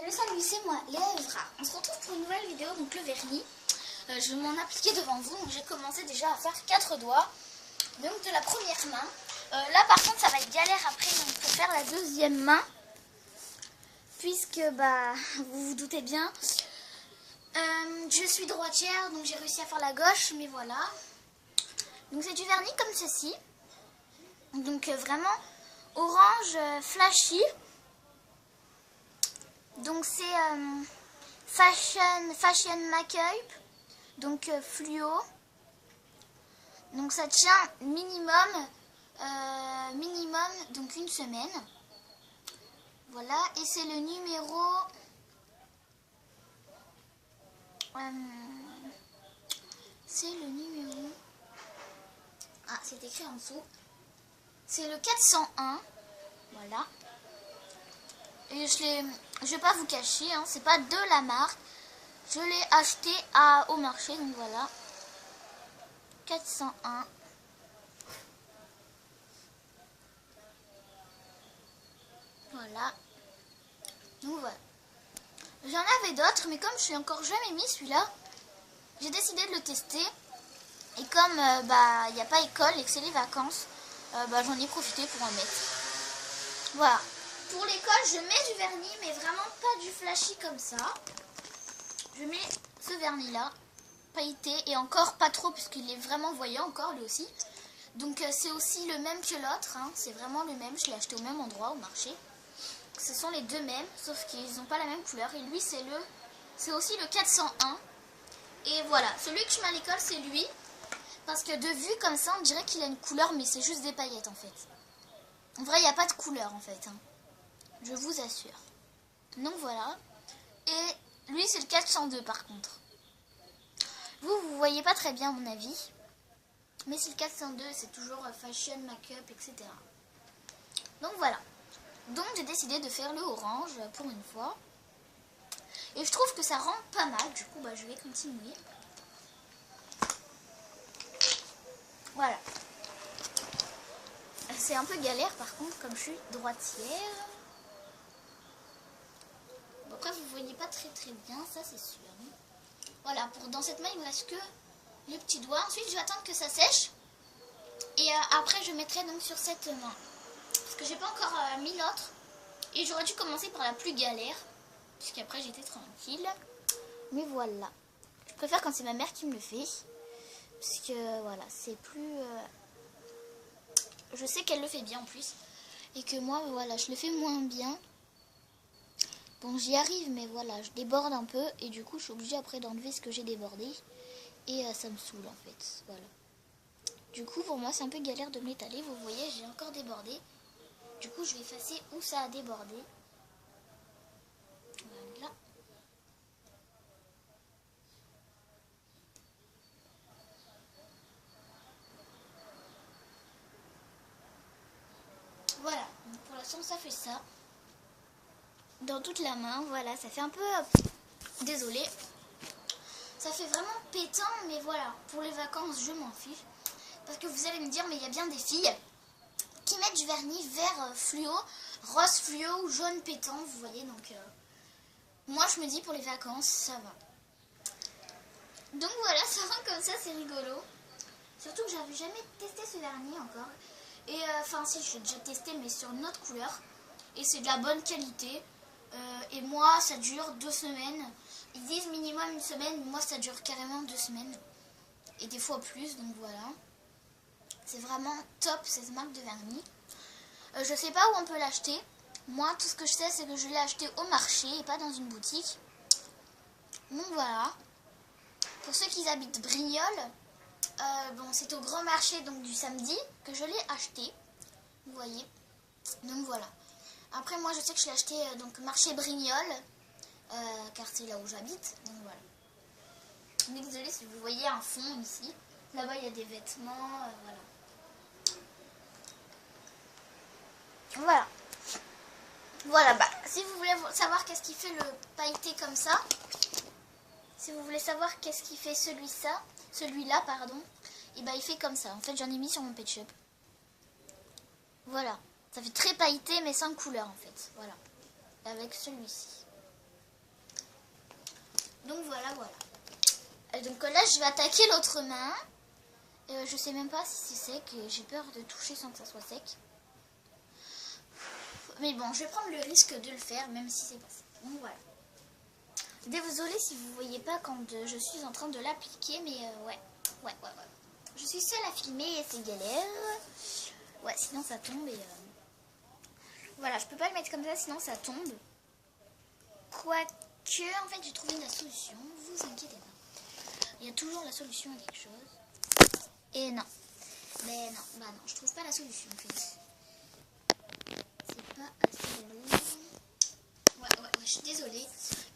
Salut, c'est moi, Léa Evra. On se retrouve pour une nouvelle vidéo, donc le vernis. Je vais m'en appliquer devant vous, donc j'ai commencé déjà à faire 4 doigts. Donc de la première main. Là par contre ça va être galère après, donc il faut faire la deuxième main. Puisque vous vous doutez bien, je suis droitière, donc j'ai réussi à faire la gauche, mais voilà. Donc c'est du vernis comme ceci. Donc vraiment orange flashy. Donc c'est Fashion Makeup, donc fluo. Donc ça tient minimum donc une semaine. Voilà, et c'est le numéro c'est écrit en dessous. C'est le 401. Voilà. Et je vais pas vous cacher, hein, c'est pas de la marque. Je l'ai acheté au marché, donc voilà. 401. Voilà. Donc voilà. J'en avais d'autres, mais comme je suis encore jamais mis celui-là, j'ai décidé de le tester. Et comme il n'y a pas école et que c'est les vacances, j'en ai profité pour en mettre. Voilà. Pour l'école, je mets du vernis, mais vraiment pas du flashy comme ça. Je mets ce vernis-là, pailleté, et encore pas trop, puisqu'il est vraiment voyant encore, lui aussi. Donc c'est aussi le même que l'autre, hein. C'est vraiment le même, je l'ai acheté au même endroit, au marché. Ce sont les deux mêmes, sauf qu'ils n'ont pas la même couleur. Et lui, c'est aussi le 401. Et voilà, celui que je mets à l'école, c'est lui. Parce que de vue comme ça, on dirait qu'il a une couleur, mais c'est juste des paillettes en fait. En vrai, il n'y a pas de couleur en fait, hein. Je vous assure. Donc voilà. Et lui, c'est le 402 par contre. Vous voyez pas très bien à mon avis. Mais c'est le 402, c'est toujours fashion, make-up, etc. Donc voilà. Donc j'ai décidé de faire le orange pour une fois. Et je trouve que ça rend pas mal. Du coup, je vais continuer. Voilà. C'est un peu galère par contre, comme je suis droitière. Bon, après, vous voyez pas très bien, ça c'est sûr. Voilà, dans cette main, il me reste que le petit doigt. Ensuite, je vais attendre que ça sèche. Et après, je mettrai donc sur cette main. Parce que j'ai pas encore mis l'autre. Et j'aurais dû commencer par la plus galère. Puisqu'après, j'étais tranquille. Mais voilà. Je préfère quand c'est ma mère qui me le fait. Parce que voilà, c'est plus... Je sais qu'elle le fait bien en plus. Et que moi, voilà, je le fais moins bien. Bon, j'y arrive, mais voilà, je déborde un peu. Et du coup, je suis obligée après d'enlever ce que j'ai débordé. Et ça me saoule en fait. Voilà. Du coup, pour moi, c'est un peu galère de me l'étaler. Vous voyez, j'ai encore débordé. Du coup, je vais effacer où ça a débordé. Voilà. Voilà. Donc, pour l'instant, ça fait ça. Dans toute la main, voilà. Ça fait un peu... Désolée. Ça fait vraiment pétant, mais voilà. Pour les vacances, je m'en fiche. Parce que vous allez me dire, mais il y a bien des filles qui mettent du vernis vert fluo, rose fluo ou jaune pétant, vous voyez. Donc, moi, je me dis pour les vacances, ça va. Donc voilà, ça rend comme ça, c'est rigolo. Surtout que j'avais jamais testé ce vernis encore. Et enfin, si, je l'ai déjà testé, mais sur une autre couleur. Et c'est de la bonne qualité. Et moi, ça dure 2 semaines. Ils disent minimum une semaine, mais moi, ça dure carrément 2 semaines. Et des fois plus, donc voilà. C'est vraiment top, cette marque de vernis. Je sais pas où on peut l'acheter. Moi, tout ce que je sais, c'est que je l'ai acheté au marché et pas dans une boutique. Donc voilà. Pour ceux qui habitent Brignoles, c'est au grand marché donc du samedi que je l'ai acheté. Vous voyez. Donc voilà. Après, moi, je sais que je l'ai acheté donc marché Brignoles, car c'est là où j'habite. Donc voilà. Désolée si vous voyez un fond ici. Là-bas, il y a des vêtements. Voilà. Voilà. Voilà, si vous voulez savoir qu'est-ce qui fait le pailleté comme ça, si vous voulez savoir qu'est-ce qui fait celui-là, pardon, et il fait comme ça. En fait, j'en ai mis sur mon Pet Shop. Voilà. Ça fait très pailleté, mais sans couleur, en fait. Voilà. Avec celui-ci. Donc voilà. Donc là, je vais attaquer l'autre main. Je sais même pas si c'est sec. J'ai peur de toucher sans que ça soit sec. Mais bon, je vais prendre le risque de le faire, même si c'est pas sec. Donc voilà. Désolée si vous voyez pas quand je suis en train de l'appliquer, mais ouais. Je suis seule à filmer et c'est galère. Ouais, sinon ça tombe et... Voilà, je peux pas le mettre comme ça, sinon ça tombe. Quoique, en fait, j'ai trouvé la solution. Vous inquiétez pas. Il y a toujours la solution à quelque chose. Et non. Mais non, bah non, je trouve pas la solution en fait. C'est pas assez long. Ouais, je suis désolée.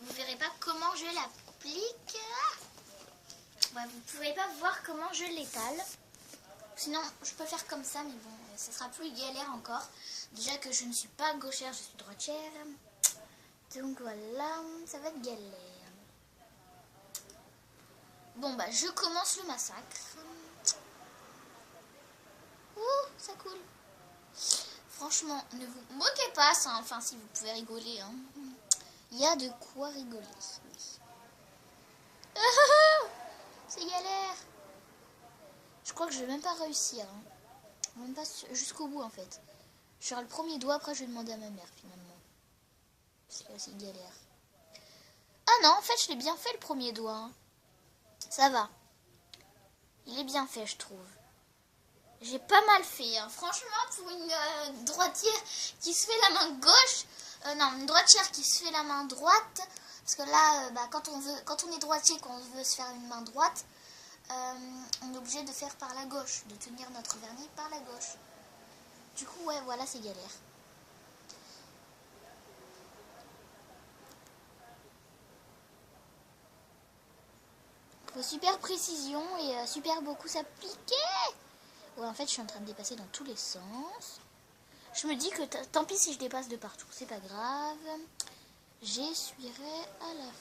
Vous verrez pas comment je l'applique. Ouais, vous pouvez pas voir comment je l'étale. Sinon, je peux faire comme ça, mais bon, ça sera plus galère encore. Déjà que je ne suis pas gauchère, je suis droitière. Donc voilà, ça va être galère. Bon, bah, je commence le massacre. Ouh, ça coule. Franchement, ne vous moquez pas, ça, enfin, si vous pouvez rigoler. Hein. Il y a de quoi rigoler. C'est galère. Je crois que je vais même pas réussir. Hein. Même pas jusqu'au bout, en fait. Je ferai le premier doigt, après je vais demander à ma mère, finalement. C'est aussi galère. Ah non, en fait, je l'ai bien fait, le premier doigt. Hein. Ça va. Il est bien fait, je trouve. J'ai pas mal fait. Hein. Franchement, pour une droitière qui se fait la main gauche... non, une droitière qui se fait la main droite... Parce que là, quand on est droitier, qu'on veut se faire une main droite... on est obligé de faire par la gauche, de tenir notre vernis par la gauche. Du coup, ouais, voilà, c'est galère. Super précision et super beaucoup s'appliquer. Ouais, en fait, je suis en train de dépasser dans tous les sens. Je me dis que tant pis si je dépasse de partout, c'est pas grave. J'essuierai à la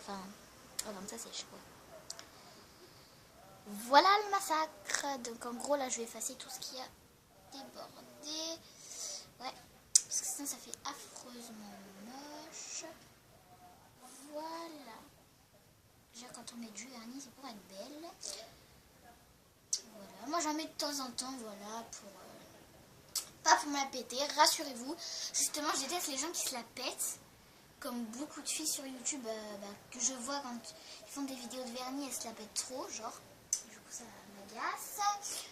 fin. Comme ça, c'est chaud. Voilà le massacre. Donc en gros là je vais effacer tout ce qui a débordé. Ouais, parce que sinon ça fait affreusement moche. Voilà. Déjà quand on met du vernis c'est pour être belle. Voilà, moi j'en mets de temps en temps, voilà, pour... pas pour me la péter, rassurez-vous. Justement je déteste les gens qui se la pètent. Comme beaucoup de filles sur YouTube que je vois quand ils font des vidéos de vernis, elles se la pètent trop, genre. Ça m'agace.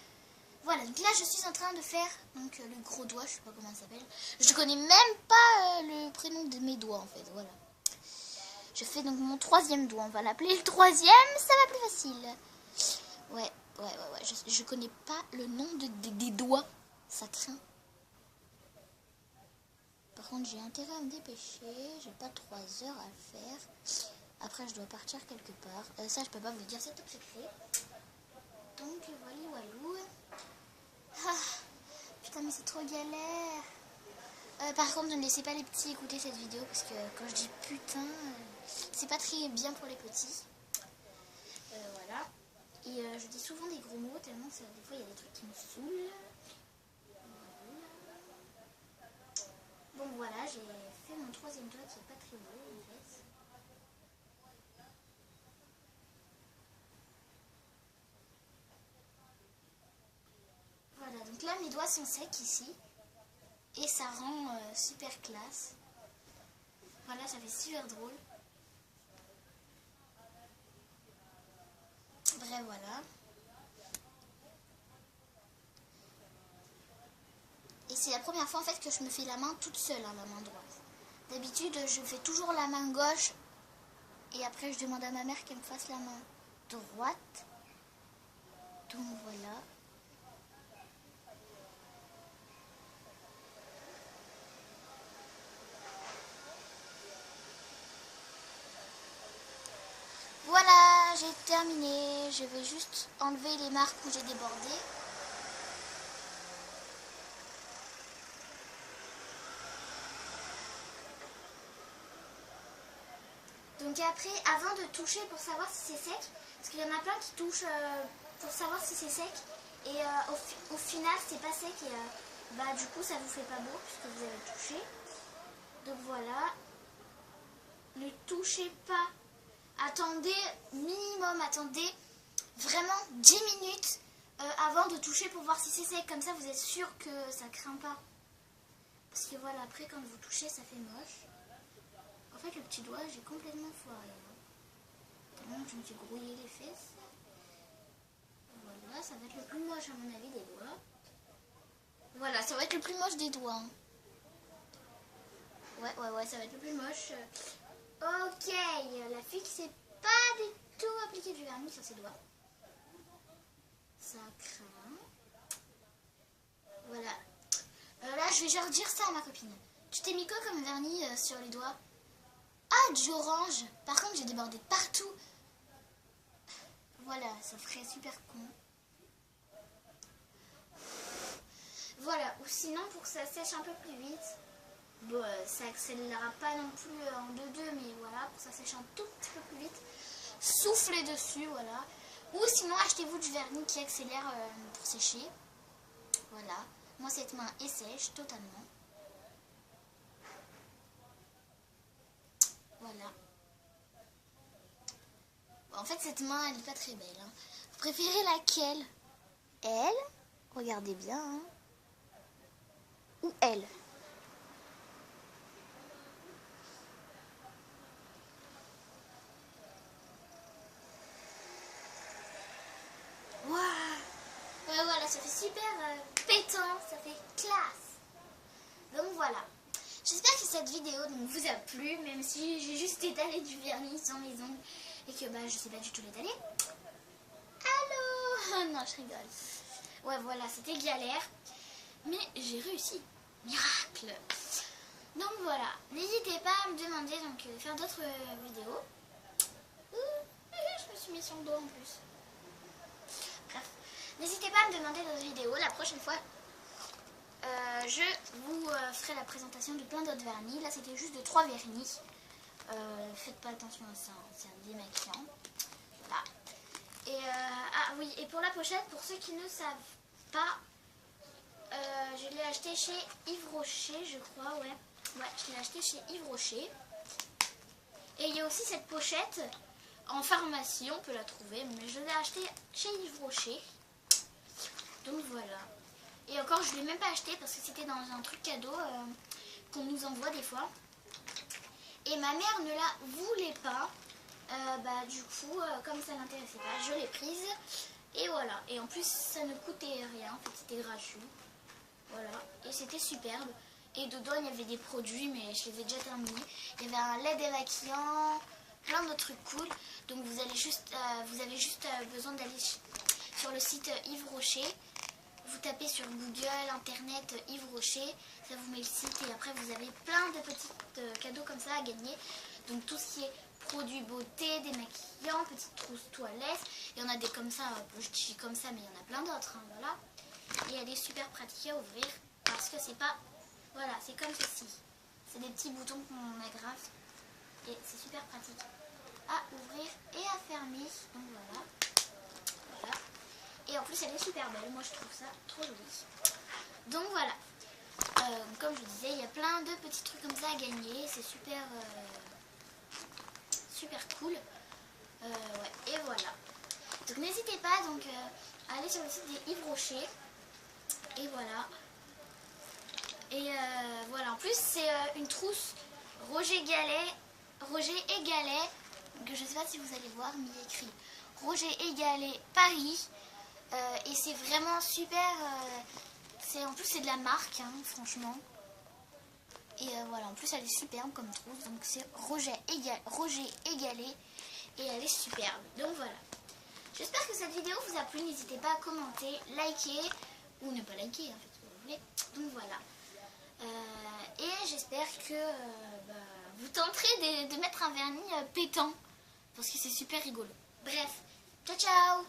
Voilà, donc là je suis en train de faire donc, le gros doigt, je sais pas comment ça s'appelle. Je connais même pas le prénom de mes doigts en fait, voilà. Je fais donc mon troisième doigt, on va l'appeler le troisième, ça va plus facile. Ouais, je connais pas le nom des doigts, ça craint. Par contre j'ai intérêt à me dépêcher, j'ai pas 3 heures à le faire. Après je dois partir quelque part, ça je peux pas vous le dire, c'est top secret. Donc voilà, walou. Ah, putain mais c'est trop galère. Par contre ne laissez pas les petits écouter cette vidéo parce que quand je dis putain, c'est pas très bien pour les petits. Voilà. Et je dis souvent des gros mots tellement des fois il y a des trucs qui me saoulent. Bon voilà, j'ai fait mon troisième doigt qui est pas très beau en fait. Voilà, donc là mes doigts sont secs ici. Et ça rend super classe. Voilà, ça fait super drôle. Bref, voilà. Et c'est la première fois en fait que je me fais la main toute seule, hein, la main droite. D'habitude, je fais toujours la main gauche. Et après, je demande à ma mère qu'elle me fasse la main droite. Donc voilà. Voilà, j'ai terminé. Je vais juste enlever les marques où j'ai débordé. Donc après, avant de toucher pour savoir si c'est sec, parce qu'il y en a plein qui touchent pour savoir si c'est sec, et au final c'est pas sec, et du coup ça vous fait pas beau puisque vous avez touché. Donc voilà, ne touchez pas attendez attendez vraiment 10 minutes avant de toucher pour voir si c'est sec. Comme ça, vous êtes sûr que ça craint pas. Parce que voilà, après quand vous touchez, ça fait moche. En fait, le petit doigt, j'ai complètement foiré. Tellement que je me suis grouillé les fesses. Voilà, ça va être le plus moche à mon avis des doigts. Voilà, ça va être le plus moche des doigts. Ouais, ça va être le plus moche. Ok, la fille qui sait pas du tout appliquer du vernis sur ses doigts. Ça craint. Voilà. Là, je vais genre dire ça à ma copine. Tu t'es mis quoi comme vernis sur les doigts? Ah, du orange. Par contre, j'ai débordé partout. Voilà, ça ferait super con. Voilà, ou sinon, pour que ça sèche un peu plus vite, bon, ça accélérera pas non plus en 2-2, mais voilà, pour que ça sèche un tout petit peu plus vite, soufflez dessus, voilà. Ou sinon, achetez-vous du vernis qui accélère pour sécher. Voilà, moi cette main est sèche totalement. Voilà. Bon, en fait, cette main, elle n'est pas très belle. Hein. Vous préférez laquelle? Elle? Regardez bien. Hein. Ou elle? Waouh! Ouais, voilà, ça fait super pétant, ça fait classe. Donc voilà. J'espère que cette vidéo vous a plu, même si j'ai juste étalé du vernis sur mes ongles et que bah, je sais pas du tout l'étaler. Allô? Non, je rigole. Ouais, voilà, c'était galère, mais j'ai réussi. Miracle! Donc voilà, n'hésitez pas à me demander de faire d'autres vidéos. Je me suis mis sur le dos en plus. Bref, n'hésitez pas à me demander d'autres vidéos. La prochaine fois, je vous ferai la présentation de plein d'autres vernis. Là, c'était juste de 3 vernis. Faites pas attention à ça, c'est un démaquillant. Voilà. Et, ah oui, et pour la pochette, pour ceux qui ne savent pas, je l'ai acheté chez Yves Rocher, je crois, ouais. Ouais, je l'ai acheté chez Yves Rocher. Et il y a aussi cette pochette en pharmacie, on peut la trouver, mais je l'ai acheté chez Yves Rocher. Donc voilà. Et encore, je ne l'ai même pas acheté parce que c'était dans un truc cadeau qu'on nous envoie des fois. Et ma mère ne la voulait pas. Du coup, comme ça l'intéressait pas, je l'ai prise. Et voilà. Et en plus, ça ne coûtait rien. En fait, c'était gratuit. Voilà. Et c'était superbe. Et dedans, il y avait des produits, mais je les ai déjà terminés. Il y avait un lait démaquillant, plein de trucs cool. Donc vous avez juste besoin d'aller sur le site Yves Rocher. Vous tapez sur Google, Internet, Yves Rocher, ça vous met le site et après vous avez plein de petits cadeaux comme ça à gagner. Donc tout ce qui est produits beauté, démaquillants, petites trousses toilettes. Il y en a des comme ça, je dis comme ça, mais il y en a plein d'autres, hein, voilà. Et elle est super pratique à ouvrir parce que c'est pas... Voilà, c'est comme ceci. C'est des petits boutons qu'on agrafe et c'est super pratique à ouvrir et à fermer. Donc voilà. Voilà. Et en plus elle est super belle, moi je trouve ça trop joli. Donc voilà, comme je disais, il y a plein de petits trucs comme ça à gagner, c'est super, super cool. Ouais, et voilà. Donc n'hésitez pas à aller sur le site des Yves Rocher. Et voilà. Et voilà, en plus c'est une trousse Roger et Galet, que je sais pas si vous allez voir, mais il y a écrit Roger et Galet Paris. Et c'est vraiment super, en plus c'est de la marque, hein, franchement. Et voilà, en plus elle est superbe comme trousse, donc c'est Roger et Galet, et elle est superbe. Donc voilà, j'espère que cette vidéo vous a plu, n'hésitez pas à commenter, liker, ou ne pas liker, en fait, si vous voulez. Donc voilà, et j'espère que vous tenterez de mettre un vernis pétant, parce que c'est super rigolo. Bref, ciao ciao.